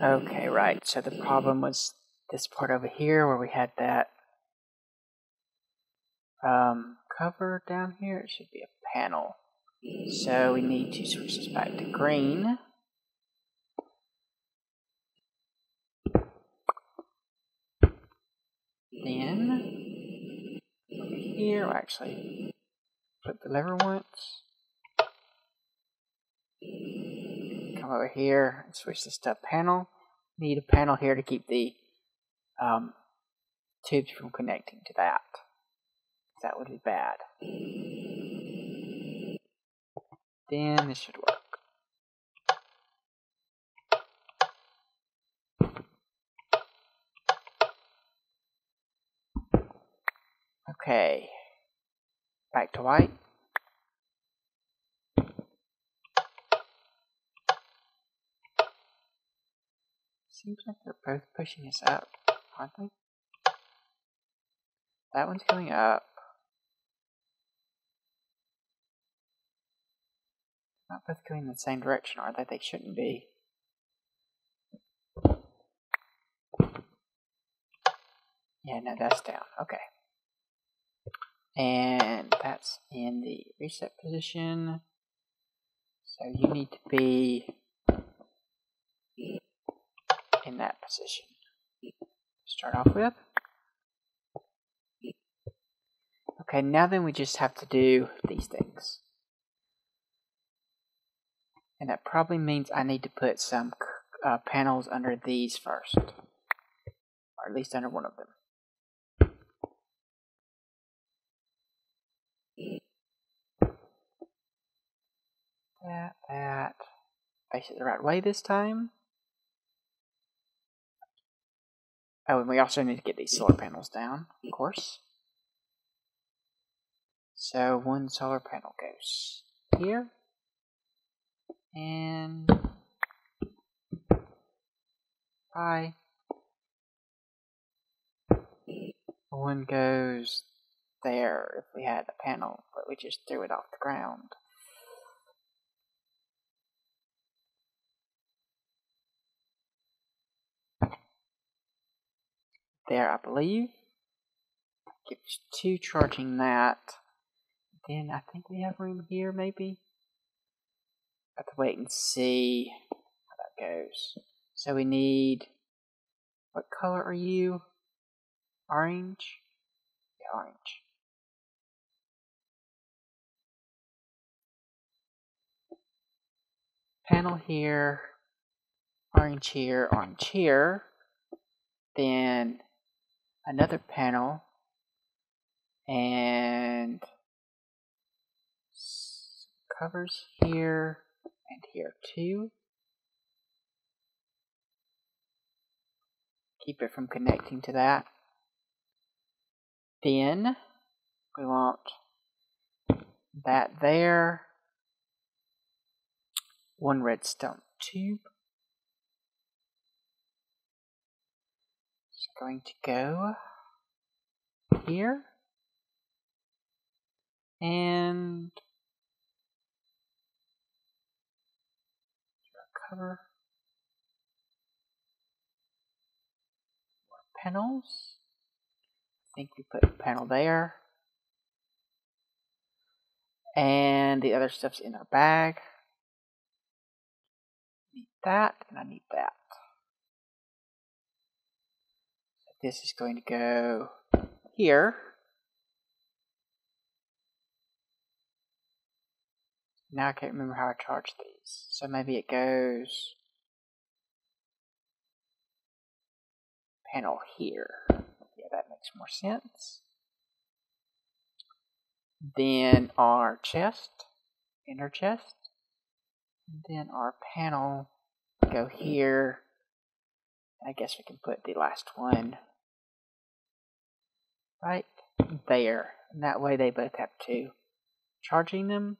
Okay, right. So the problem was this part over here where we had that cover down here. It should be a panel. So we need to switch this back to green. Then over here, we'll actually flip the lever once. Come over here and switch this to panel. Need a panel here to keep the tubes from connecting to that. That would be bad. Then this should work. Okay. Back to white. Seems like they're both pushing us up, aren't they? That one's going up. Not both going in the same direction, are they? They shouldn't be. Yeah, no, that's down. Okay. And that's in the reset position. So you need to be in that position. Start off with. Okay, now then we just have to do these things. And that probably means I need to put some panels under these first. Or at least under one of them. That. Face it the right way this time. Oh, and we also need to get these solar panels down, of course. So one solar panel goes here. And bye. One goes there if we had a panel, but we just threw it off the ground. There, I believe. Get two charging that. Then I think we have room here, maybe. Have to wait and see how that goes. So we need. What color are you? Orange? Yeah, orange. Panel here. Orange here. Orange here. Then another panel. And covers here and here too. Keep it from connecting to that. Then we want that there. One redstone tube. It's going to go here. And cover. More panels. I think we put a panel there. And the other stuff's in our bag. I need that, and I need that. This is going to go here. Now I can't remember how I charge these. So maybe it goes panel here. Yeah, that makes more sense. Then our chest, inner chest. And then our panel go here. I guess we can put the last one right there. And that way they both have two. Charging them.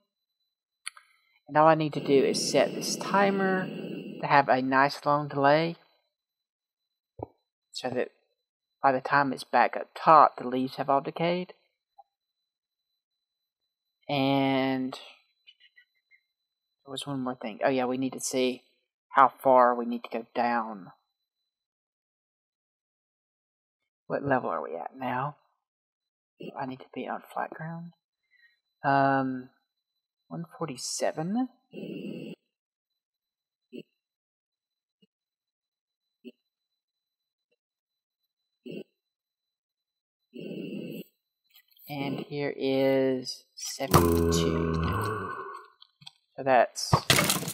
And all I need to do is set this timer to have a nice long delay. So that by the time it's back up top, the leaves have all decayed. And there was one more thing. Oh yeah, we need to see how far we need to go down. What level are we at now? I need to be on flat ground. 147. And here is 72. So that's 70.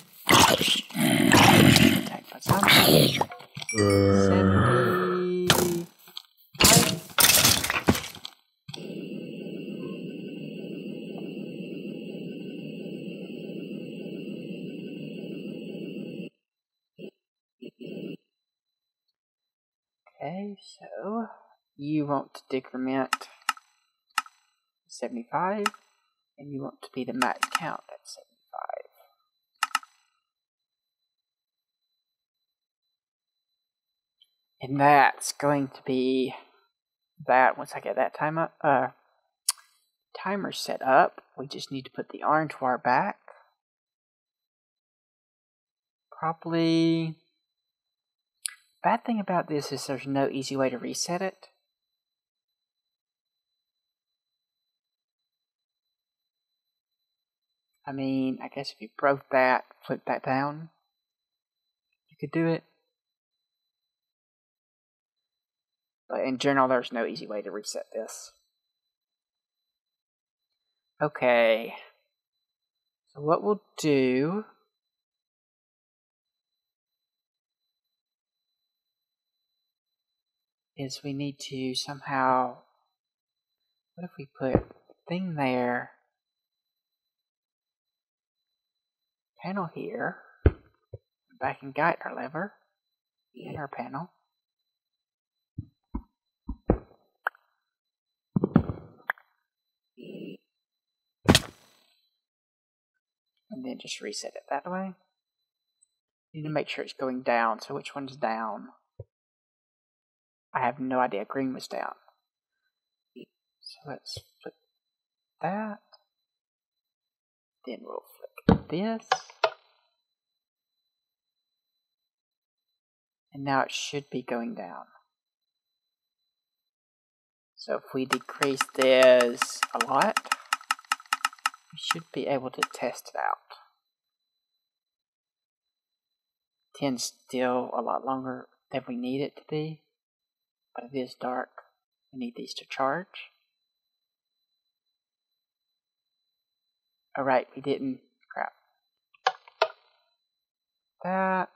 Okay, so you want to decrement 75, and you want to be the max count at 75. And that's going to be that. Once I get that timer set up, we just need to put the orange wire back. Probably. Bad thing about this is there's no easy way to reset it. I mean, I guess if you broke that, flip that down, you could do it. But in general, there's no easy way to reset this. Okay. So what we'll do is we need to somehow, what if we put thing there, panel here, back and guide our lever in our panel. And then just reset it that way. You need to make sure it's going down. So which one's down? I have no idea. Green was down. So let's flip that. Then we'll flip this. And now it should be going down. So if we decrease this a lot, we should be able to test it out. 10's still a lot longer than we need it to be, but it is dark. We need these to charge. Alright, we didn't. Crap. That.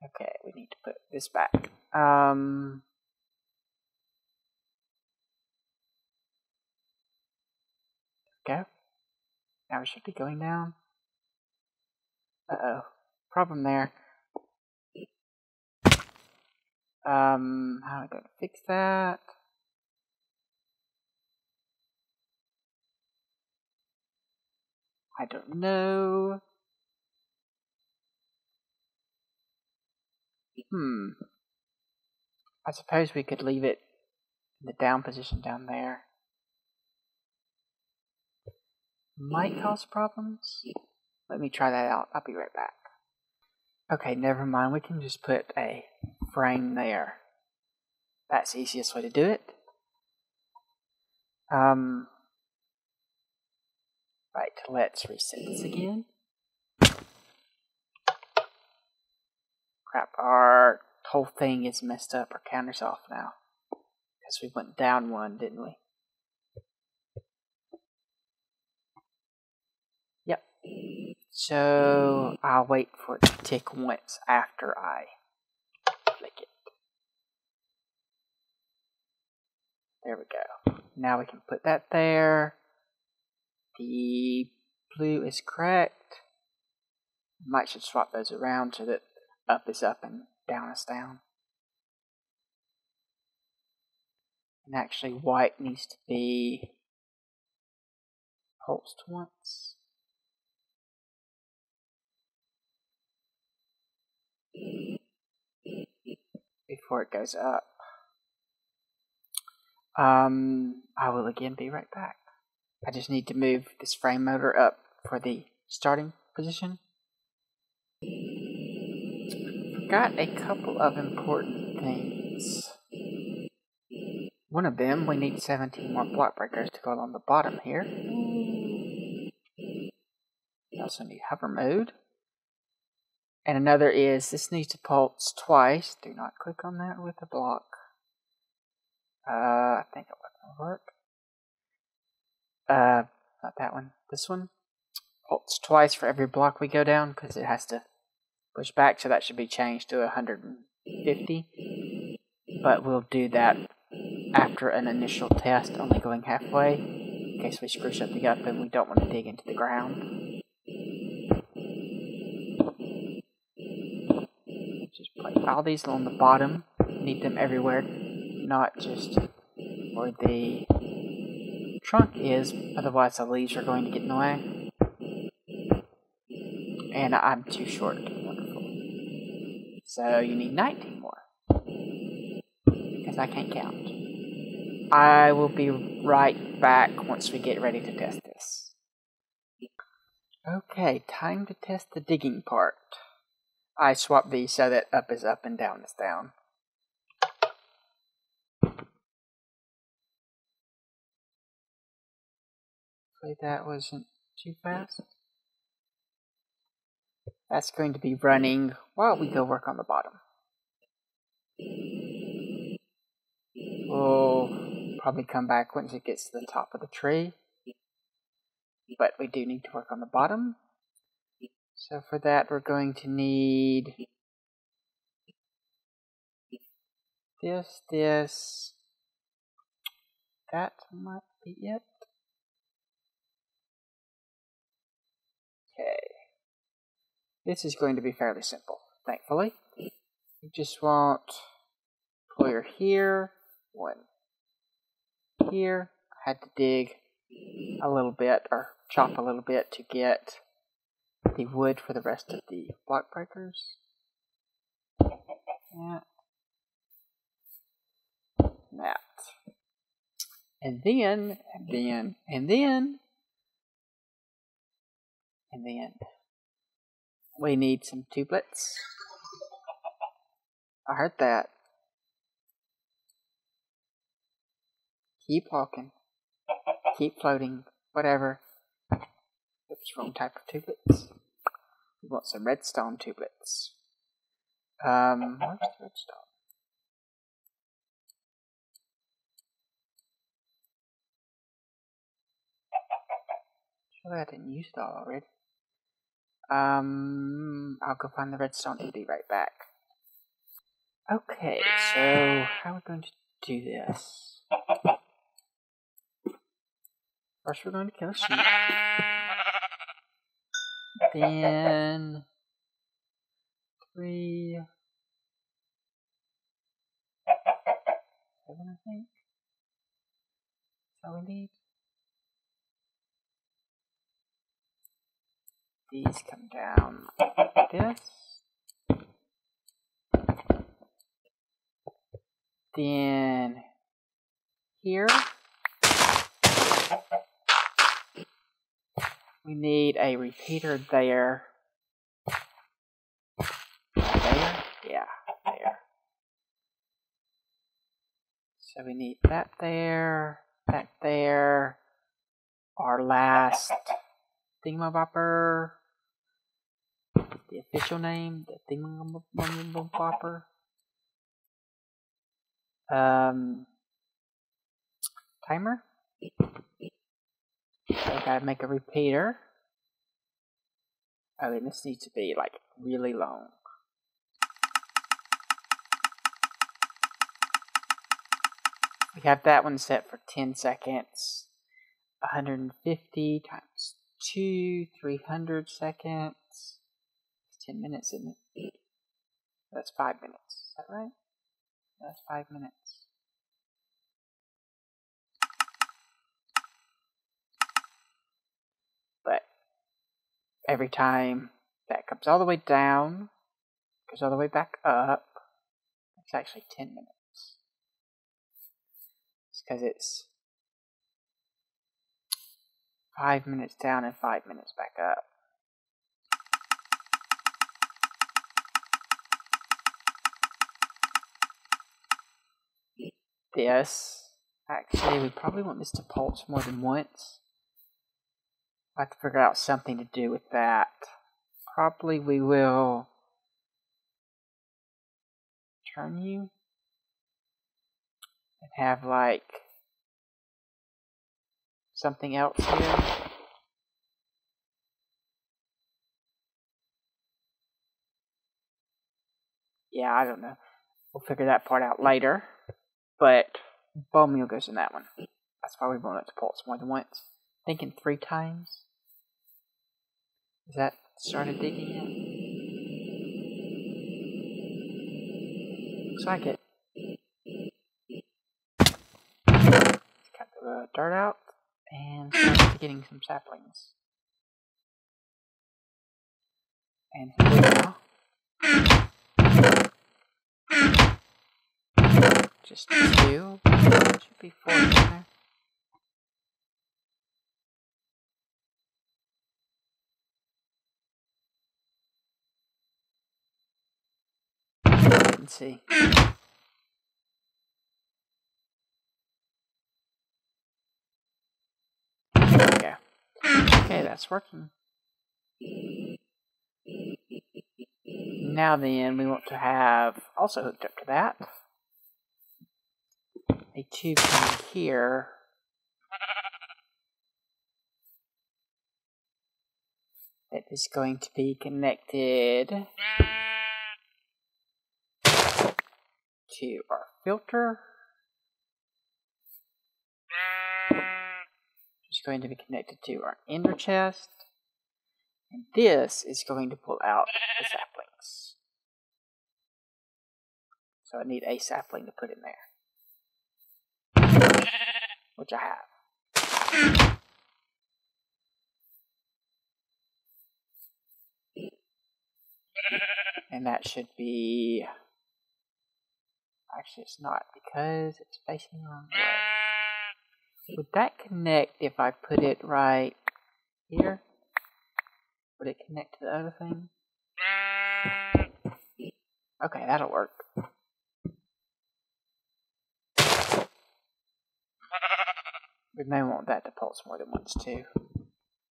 Okay, we need to put this back. Go. Now we should be going down. Uh-oh. Problem there. How am I going to fix that? I don't know. I suppose we could leave it in the down position down there. Might cause problems. Let me try that out. I'll be right back. Okay, never mind. We can just put a frame there. That's the easiest way to do it. Right, let's reset this again. Crap, our whole thing is messed up. Our counter's off now. Because we went down one, didn't we? Yep. So I'll wait for it to tick once after I flick it. There we go. Now we can put that there. The blue is correct. Might should swap those around so that up is up and down is down. And actually white needs to be pulsed once. Before it goes up. I will again be right back. I just need to move this frame motor up for the starting position. Got a couple of important things. One of them, we need 17 more block breakers to go along the bottom here. We also need hover mode. And another is, this needs to pulse twice. Do not click on that with the block. I think it wasn't going to work. Not that one. This one. Pulse twice for every block we go down, because it has to push back, so that should be changed to 150. But we'll do that after an initial test, only going halfway, in case we screw something up and we don't want to dig into the ground. Just place all these along the bottom. Need them everywhere, not just where the trunk is, otherwise the leaves are going to get in the way. And I'm too short. Wonderful. So you need 19 more, because I can't count. I will be right back once we get ready to test this. Okay, time to test the digging part. I swapped these so that up is up and down is down. Hopefully that wasn't too fast. That's going to be running while we go work on the bottom. We'll probably come back once it gets to the top of the tree. But we do need to work on the bottom. So for that we're going to need this. That might be it. Okay. This is going to be fairly simple, thankfully. You just want puller here, one here. I had to dig a little bit, or chop a little bit, to get the wood for the rest of the block breakers. That. And then we need some tubelets. I heard that. Keep walking. Keep floating. Whatever. Oops, wrong type of tubelets. We want some redstone tubelets. Where's the redstone? Surely I didn't use it all already. I'll go find the redstone and be right back. Okay, so how are we going to do this? First we're going to kill a sheep. Then 3, 7, I think. That's all we need. These come down like this. Then here we need a repeater there. There? Yeah, there. So we need that there, that there. Our last thingamabopper. The official name, the thingamabopper. Timer. So I gotta make a repeater. Oh, and this needs to be like really long. We have that one set for 10 seconds. 150 times 2, 300 seconds. It's 10 minutes, isn't it? That's 5 minutes. Is that right? That's 5 minutes. But every time that comes all the way down, goes all the way back up, it's actually 10 minutes. It's because it's 5 minutes down and 5 minutes back up. This, actually, we probably want this to pulse more than once. I have to figure out something to do with that. Probably we will turn you and have like something else here. Yeah, I don't know. We'll figure that part out later. But bone meal goes in that one. That's why we want it to pulse more than once. Thinking 3 times. Is that started digging yet? Looks like it. Got the dirt out and start getting some saplings. And now, just 2. Should be 4 in there. Let's see. There we go. Okay, that's working. Now then, we want to have also hooked up to that a tube coming here. That is going to be connected to our filter. It's going to be connected to our ender chest. And this is going to pull out the saplings. So I need a sapling to put in there. Which I have. And that should be... Actually, it's not, because it's facing the wrong way. Would that connect if I put it right here? Would it connect to the other thing? Okay, that'll work. We may want that to pulse more than once, too.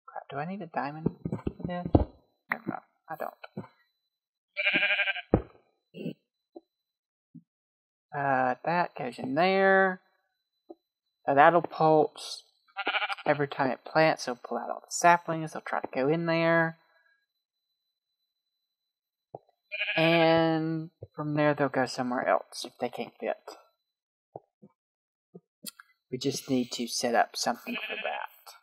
Crap, do I need a diamond for this? No, I don't. That goes in there. That'll pulse every time it plants. It'll pull out all the saplings. They'll try to go in there. And from there, they'll go somewhere else if they can't fit. We just need to set up something for that.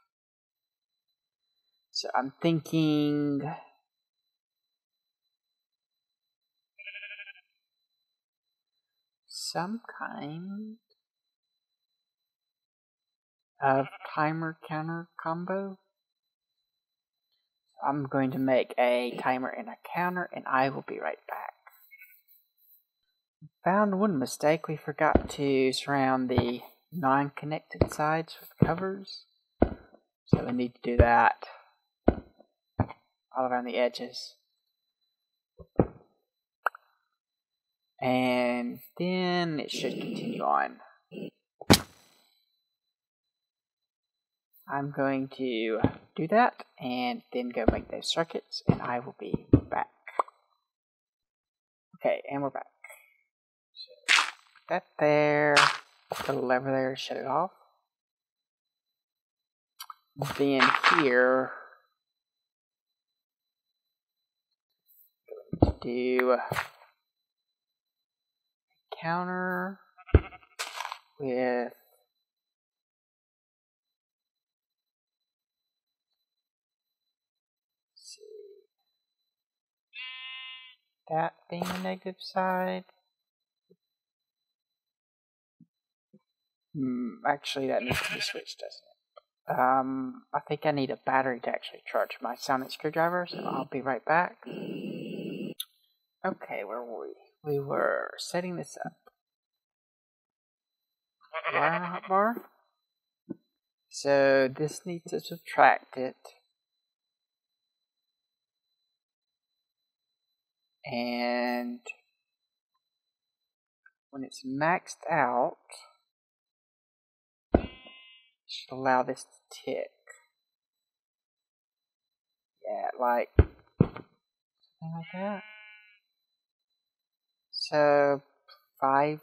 So I'm thinking... some kind of timer counter combo. I'm going to make a timer and a counter, and I will be right back. Found one mistake. We forgot to surround the non-connected sides with covers. So we need to do that all around the edges. And then it should continue on. I'm going to do that and then go make those circuits, and I will be back. Okay, and we're back. So, put that there. Put the lever there to shut it off. Then here, I'm going to do counter with that being the negative side. Actually, that needs to be switched, doesn't it? I think I need a battery to actually charge my sonic screwdriver, so I'll be right back. Okay, where were we? We were setting this up. Wire hotbar. So this needs to subtract it. And when it's maxed out, it should allow this to tick. Yeah, like something like that. So 5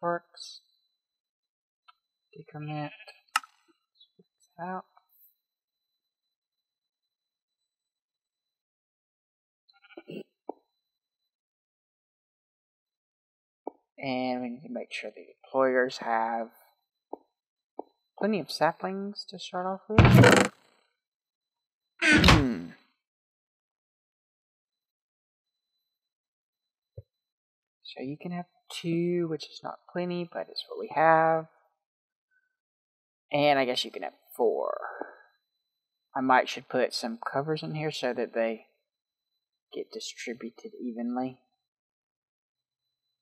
works. Decrement. Switch out. And we need to make sure the employers have plenty of saplings to start off with. So you can have 2, which is not plenty, but it's what we have. And I guess you can have 4. I should put some covers in here so that they get distributed evenly.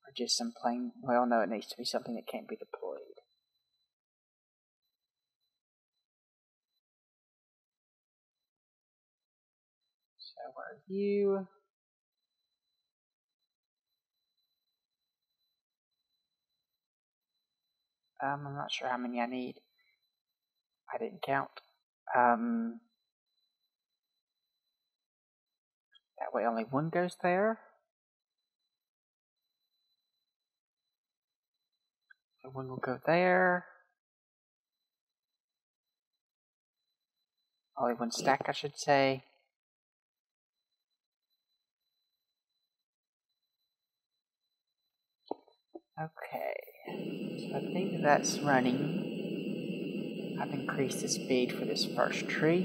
Or just some plain, well no, it needs to be something that can't be deployed. So where are you? I'm not sure how many I need. I didn't count. That way only 1 goes there. So 1 will go there. Only 1 stack, I should say. Okay. So I think that's running. I've increased the speed for this first tree,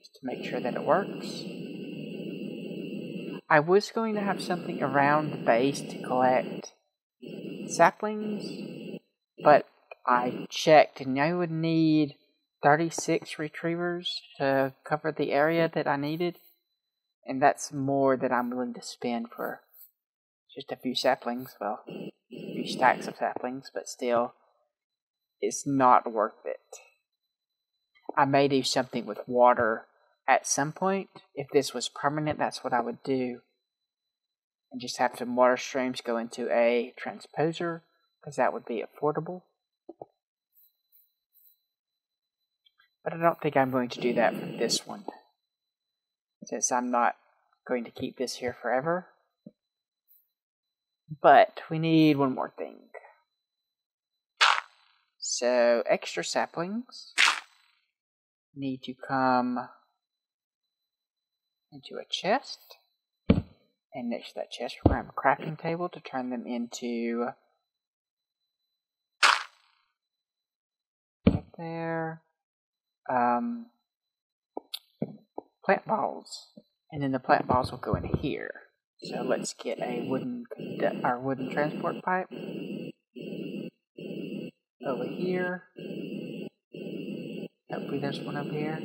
just to make sure that it works. I was going to have something around the base to collect saplings, but I checked and I would need 36 retrievers to cover the area that I needed, and that's more than I'm willing to spend for just a few saplings. Well, a few stacks of saplings, but still, it's not worth it. I may do something with water at some point. If this was permanent, that's what I would do. And just have some water streams go into a transposer, because that would be affordable. But I don't think I'm going to do that for this one, since I'm not going to keep this here forever. But we need one more thing. So extra saplings need to come into a chest. And next to that chest, we're going to have a crafting table to turn them into right there. Plant balls. And then the plant balls will go in here. So let's get a wooden transport pipe over here. Hopefully there's one over here.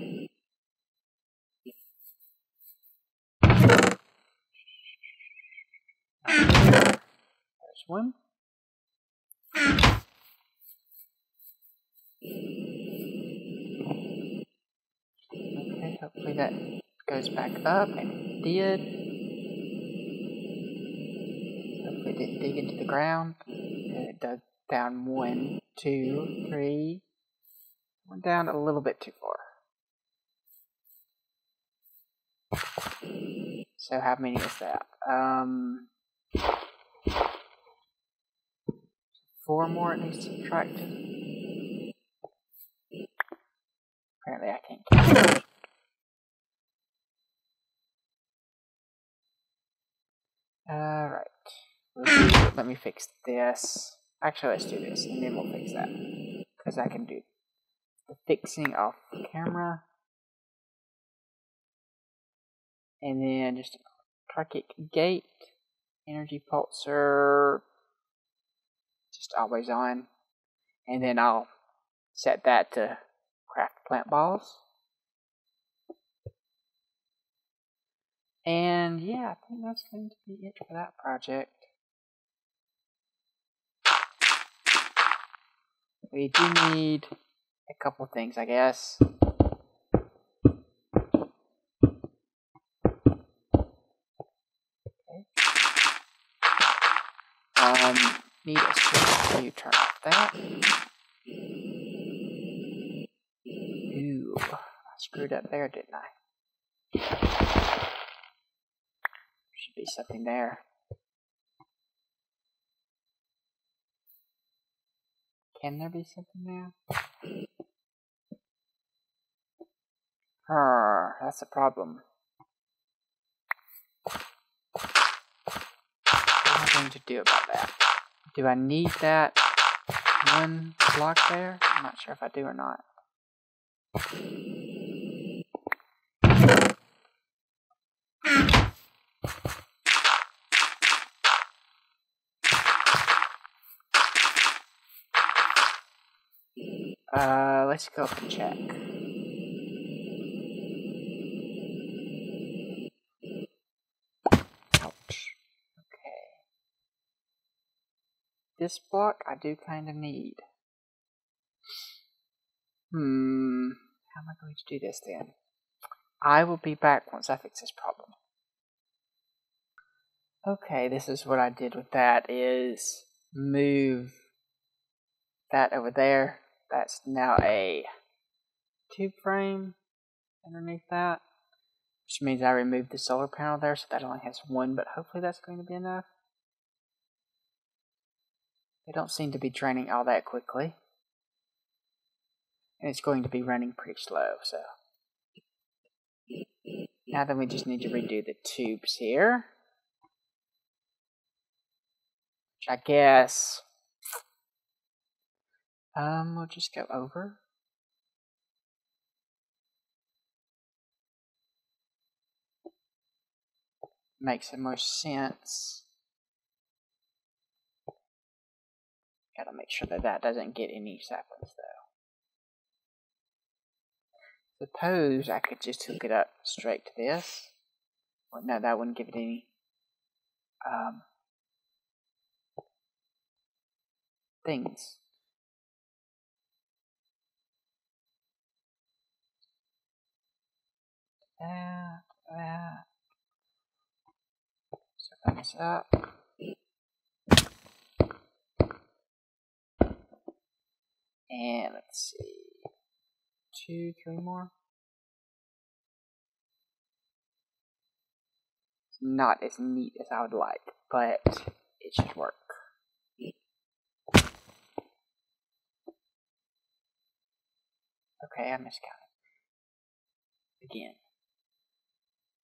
There's one. Okay, hopefully that goes back up, and it did. Hopefully it didn't dig into the ground. And it dug down 1, 2, 3. Went down a little bit too far. So how many is that? 4 more it needs to subtract. Apparently I can't count. Alright. Let me fix this. Actually, let's do this, and then we'll fix that. Because I can do the fixing off camera. And then just a Target gate, energy pulsar, just always on. And then I'll set that to craft plant balls. And yeah, I think that's going to be it for that project. We do need a couple things, I guess. Need a switch to turn off that. Ooh, I screwed up there, didn't I? Should be something there. Can there be something there? That's a problem. What am I going to do about that? Do I need that one block there? I'm not sure if I do or not. Let's go up and check. Ouch. Okay. This block I do kind of need. How am I going to do this then? I will be back once I fix this problem. Okay, this is what I did with that, is move that over there. That's now a tube frame underneath that, which means I removed the solar panel there, so that only has one, but hopefully that's going to be enough. They don't seem to be draining all that quickly. And it's going to be running pretty slow, so. Now then we just need to redo the tubes here. Which I guess we'll just go over. Makes the most sense. Gotta make sure that that doesn't get any saplings though. Suppose I could just hook it up straight to this. Well, no, that wouldn't give it any things. That. So open this up. And let's see. 2, 3 more. It's not as neat as I would like, but it should work. Okay, I miscounted. Again.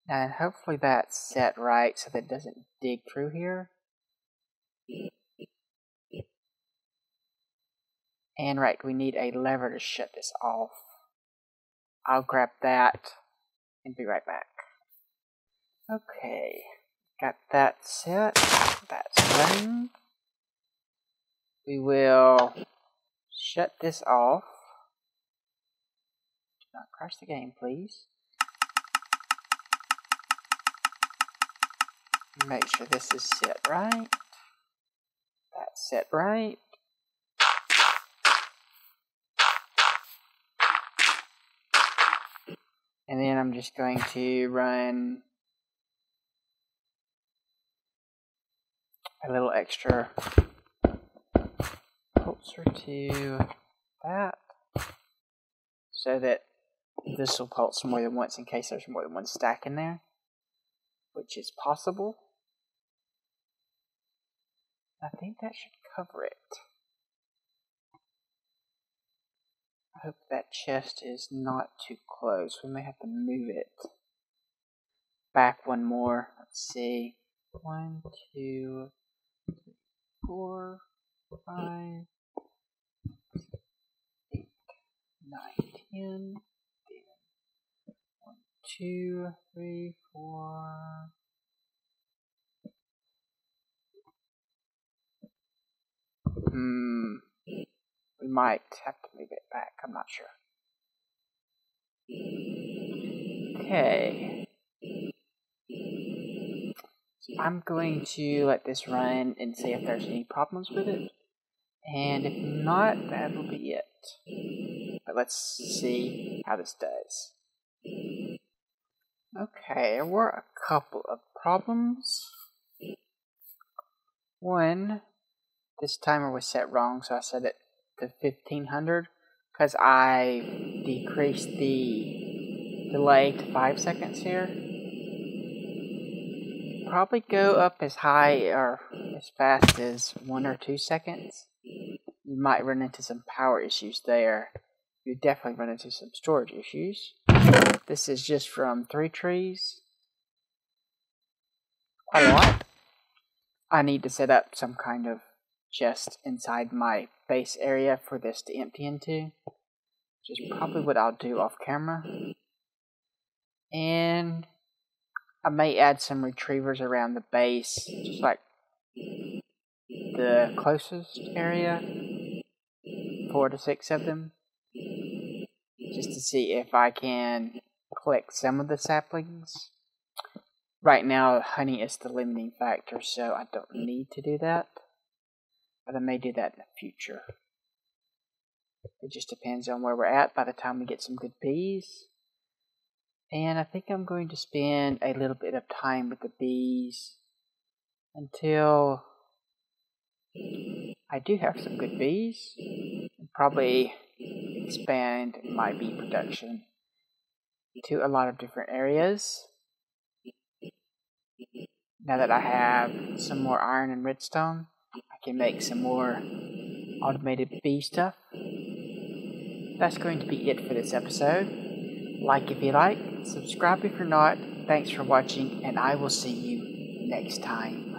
And hopefully that's set right so that it doesn't dig through here. And right, we need a lever to shut this off. I'll grab that and be right back. Okay, got that set. That's running. We will shut this off. Do not crash the game, please. Make sure this is set right. That's set right. And then I'm just going to run a little extra pulser to that, so that this will pulse more than once in case there's more than one stack in there, which is possible. I think that should cover it. I hope that chest is not too close. We may have to move it back one more. Let's see. 1, 2, 3, 4, 5, 8, 9, 10. 1, 2, 3, 4. We might have to move it back. I'm not sure. Okay. So I'm going to let this run and see if there's any problems with it. And if not, that'll be it. But let's see how this does. Okay, there were a couple of problems. One, this timer was set wrong, so I set it to 1500 because I decreased the delay to 5 seconds here. Probably go up as high or as fast as 1 or 2 seconds. You might run into some power issues there. You definitely run into some storage issues. This is just from 3 trees. Quite a lot. I need to set up some kind of chest inside my base area for this to empty into, which is probably what I'll do off camera. And I may add some retrievers around the base, just like the closest area, 4 to 6 of them, just to see if I can collect some of the saplings. Right now, honey is the limiting factor, so I don't need to do that, but I may do that in the future. It just depends on where we're at by the time we get some good bees. And I think I'm going to spend a little bit of time with the bees until I do have some good bees, and probably expand my bee production to a lot of different areas. Now that I have some more iron and redstone, I can make some more automated bee stuff. That's going to be it for this episode. Like if you like, subscribe if you're not. Thanks for watching, and I will see you next time.